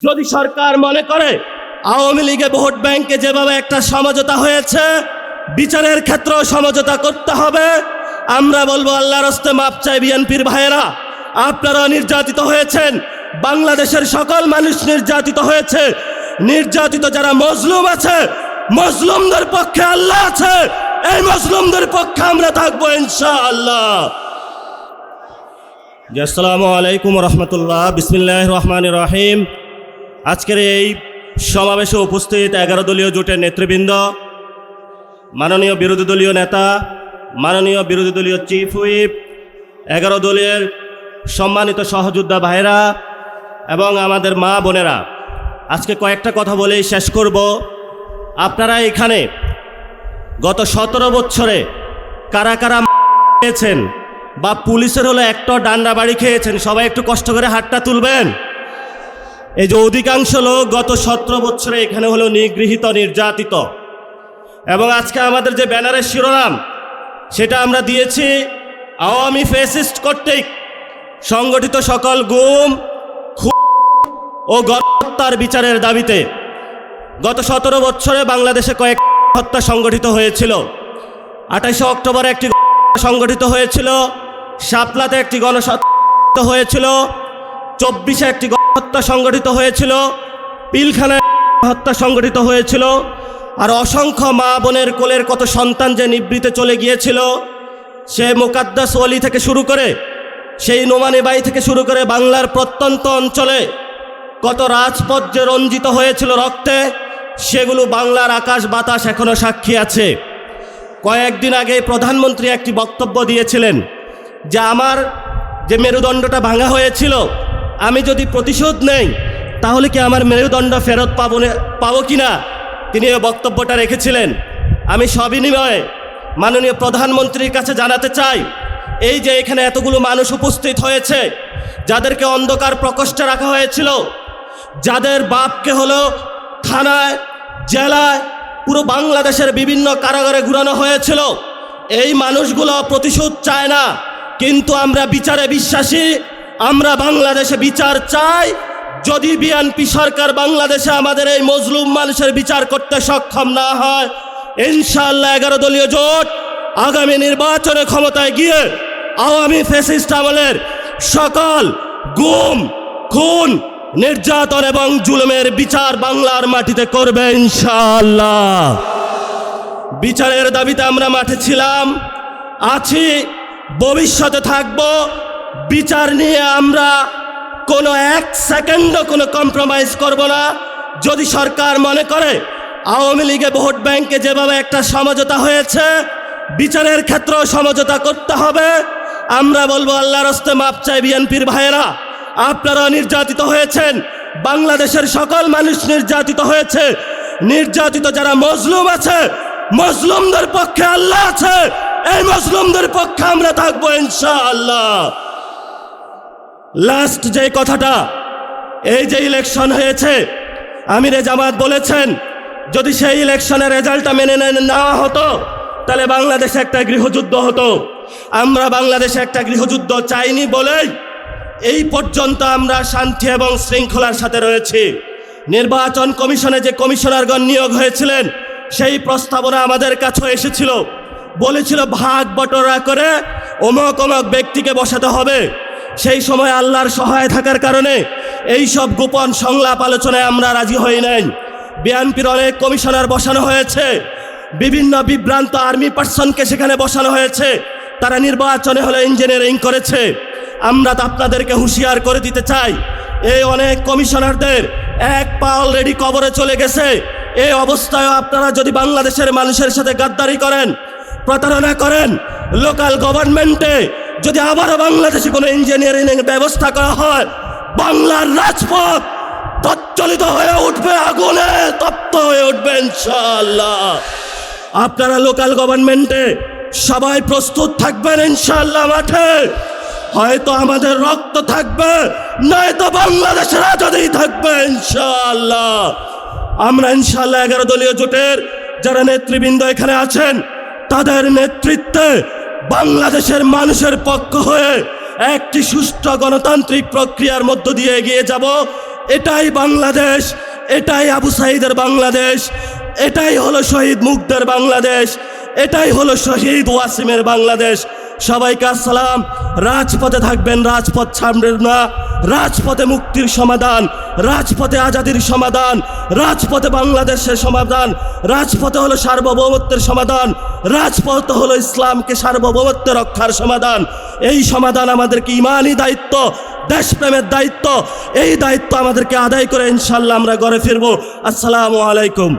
যদি সরকার মনে করে আওয়ামী লীগে ভোট ব্যাংকে যেভাবে একটা সমঝোতা হয়েছে, বিচারের ক্ষেত্রেও সমঝোতা করতে হবে, আমরা বলবো আল্লাহর হস্তে মাপ চাই। বিএনপির ভাইয়েরা, আপনারা নির্যাতিত হয়েছেন, বাংলাদেশের সকল মানুষ নির্যাতিত হয়েছে। নির্যাতিত যারা মজলুম আছে, মজলুমদের পক্ষে আল্লাহ আছে, এই মজলুমদের পক্ষে আমরা থাকবো ইনশাআল্লাহ। আসসালামু আলাইকুম রহমতুল্লাহ। বিসমিল্লাহির রহমানির রহিম। আজকের এই সমাবেশে উপস্থিত 11 দলীয় জোটের নেতৃবৃন্দ, মাননীয় বিরোধী দলীয় নেতা, মাননীয় বিরোধী দলীয় চিফ হুইপ, 11 দলের সম্মানিত সহযোদ্ধা ভাইরা এবং আমাদের মা বোনেরা, আজকে কয়েকটা কথা বলেই শেষ করব। আপনারা এখানে গত 17 বছরে কারা কারা খেয়েছেন বা পুলিশের হলো একটা ডান্ডা বাড়ি খেয়েছেন, সবাই একটু কষ্ট করে হাতটা তুলবেন। এই যে অধিকাংশ লোক গত 17 বছরে এখানে হলো নিগৃহীত, নির্যাতিত। এবং আজকে আমাদের যে ব্যানারের শিরোনাম সেটা আমরা দিয়েছি আওয়ামী ফ্যাসিস্ট কর্তৃক সংগঠিত সকল গুম, খুন ও গণহত্যার বিচারের দাবিতে। গত 17 বছরে বাংলাদেশে কয়েক হত্যা সংগঠিত হয়েছিল। 28 অক্টোবরে একটি সংগঠিত হয়েছিল, শাপলাতে একটি গণহত্যা হয়েছিল, 24-এ একটি গণহত্যা সংগঠিত হয়েছিল, পিলখানায় হত্যা সংগঠিত হয়েছিল। আর অসংখ্য মা বোনের কোলের কত সন্তান যে নিবৃতে চলে গিয়েছিল, সে মুকাদ্দাস ওয়ালি থেকে শুরু করে, সেই নোমানি বাই থেকে শুরু করে বাংলার প্রত্যন্ত অঞ্চলে কত রাজপথ যে রঞ্জিত হয়েছিল রক্তে, সেগুলো বাংলার আকাশ বাতাস এখনো সাক্ষী আছে। কয়েকদিন আগে প্রধানমন্ত্রী একটি বক্তব্য দিয়েছিলেন যে আমার যে মেরুদণ্ডটা ভাঙা হয়েছিল, আমি যদি প্রতিশোধ নেই তাহলে কি আমার মেরুদণ্ড ফেরত পাবো কিনা, তিনি এই বক্তব্যটা রেখেছিলেন। আমি সবিনিময়ে মাননীয় প্রধানমন্ত্রীর কাছে জানাতে চাই, এই যে এখানে এতগুলো মানুষ উপস্থিত হয়েছে, যাদেরকে অন্ধকার প্রকোষ্ঠে রাখা হয়েছিল, যাদের বাপকে হলো থানায়, জেলায়, পুরো বাংলাদেশের বিভিন্ন কারাগারে ঘুরানো হয়েছিল, এই মানুষগুলো প্রতিশোধ চায় না, কিন্তু আমরা বিচারে বিশ্বাসী। আমরা বাংলাদেশে বিচার চাই। যদি বিএনপি সরকার বাংলাদেশে আমাদের এই মজলুম মানুষের বিচার করতে সক্ষম না হয়, ইনশাআল্লাহ 11 দলীয় জোট আগামী নির্বাচনে ক্ষমতায় গিয়ে আওয়ামী ফ্যাসিস্ট আমলের সকল গুম, খুন, নির্যাতন এবং জুলুমের বিচার বাংলার মাটিতে করবে ইনশাআল্লাহ। বিচারের দাবিতে আমরা মাঠে ছিলাম, আছি, ভবিষ্যতে থাকব। বিচার নিয়ে আমরা কোনো 1 সেকেন্ডও কোনো কম্প্রোমাইজ করব না। যদি সরকার মনে করে আওয়ামী লীগে ভোট ব্যাংকে যেভাবে একটা সমঝোতা হয়েছে, বিচারের ক্ষেত্রেও সমঝোতা করতে হবে, আমরা বলবো আল্লাহর হস্তে মাপ চাই। বিএনপির ভাইয়েরা, আপনারা নির্যাতিত হয়েছেন, বাংলাদেশের সকল মানুষ নির্যাতিত হয়েছে। নির্যাতিত যারা মজলুম আছে, মজলুমদের পক্ষে আল্লাহ আছে, এই মজলুমদের পক্ষে আমরা থাকবো ইনশাআল্লাহ। লাস্ট যে কথাটা, এই যে ইলেকশন হয়েছে, আমিরে জামাত বলেছেন যদি সেই ইলেকশনের রেজাল্টটা মেনে নেওয়া হতো তাহলে বাংলাদেশে একটা গৃহযুদ্ধ হতো। আমরা বাংলাদেশে একটা গৃহযুদ্ধ চাইনি বলেই এই পর্যন্ত আমরা শান্তি এবং শৃঙ্খলার সাথে রয়েছি। নির্বাচন কমিশনে যে কমিশনারগণ নিয়োগ হয়েছিলেন, সেই প্রস্তাবনা আমাদের কাছে এসেছিল, বলেছিল ভাগ বটরা করে অমুক অমুক ব্যক্তিকে বসাতে হবে। সেই সময় আল্লাহর সহায় থাকার কারণে এই সব গোপন সংলাপ আলোচনায় আমরা রাজি হই নাই। বিএনপির অনেক কমিশনার বসানো হয়েছে, বিভিন্ন বিভ্রান্ত আর্মি পার্সনকে সেখানে বসানো হয়েছে, তারা নির্বাচনে হলে ইঞ্জিনিয়ারিং করেছে। আমরা তো আপনাদেরকে হুঁশিয়ার করে দিতে চাই, এই অনেক কমিশনারদের এক পা অলরেডি কবরে চলে গেছে। এই অবস্থায় আপনারা যদি বাংলাদেশের মানুষের সাথে গাদ্দারি করেন, প্রতারণা করেন, লোকাল গভর্নমেন্টে যদি আবারও বাংলাদেশে কোনো ইঞ্জিনিয়ারিং ব্যবস্থা করা হয়, বাংলার রাজপথ প্রজ্বলিত হয়ে উঠবে, আগুনে তপ্ত হয়ে উঠবে ইনশাআল্লাহ। আপনারা লোকাল গভর্নমেন্টে সবাই প্রস্তুত থাকবেন ইনশাআল্লাহ। মাঠে হয়তো আমাদের রক্ত থাকবে, নয়তো বাংলাদেশের আজাদি থাকবে ইনশাআল্লাহ। আমরা ইনশাআল্লাহ 11 দলীয় জোটের যারা নেতৃবৃন্দ এখানে আছেন, তাদের নেতৃত্বে বাংলাদেশের মানুষের পক্ষ হয়ে একটি সুষ্ঠু গণতান্ত্রিক প্রক্রিয়ার মধ্য দিয়ে এগিয়ে যাব। এটাই বাংলাদেশ, এটাই আবু সাঈদের বাংলাদেশ, এটাই হলো শহীদ মুগ্ধের বাংলাদেশ, এটাই হলো শহীদ ওয়াসিমের বাংলাদেশ। সবাইকে আসসালাম। রাজপথে থাকবেন, রাজপথ ছাড়বেন না। রাজপথে মুক্তির সমাধান, রাজপথে আজাদির সমাধান, রাজপথে বাংলাদেশের সমাধান, রাজপথে হলো সার্বভৌমত্বের সমাধান, রাজপথ হলো ইসলামকে সার্বভৌমত্ব রক্ষার সমাধান। এই সমাধান আমাদেরকে ইমানি দায়িত্ব, দেশপ্রেমের দায়িত্ব, এই দায়িত্ব আমাদেরকে আদায় করে ইনশাল্লাহ আমরা ঘরে ফিরবো। আসসালামু আলাইকুম।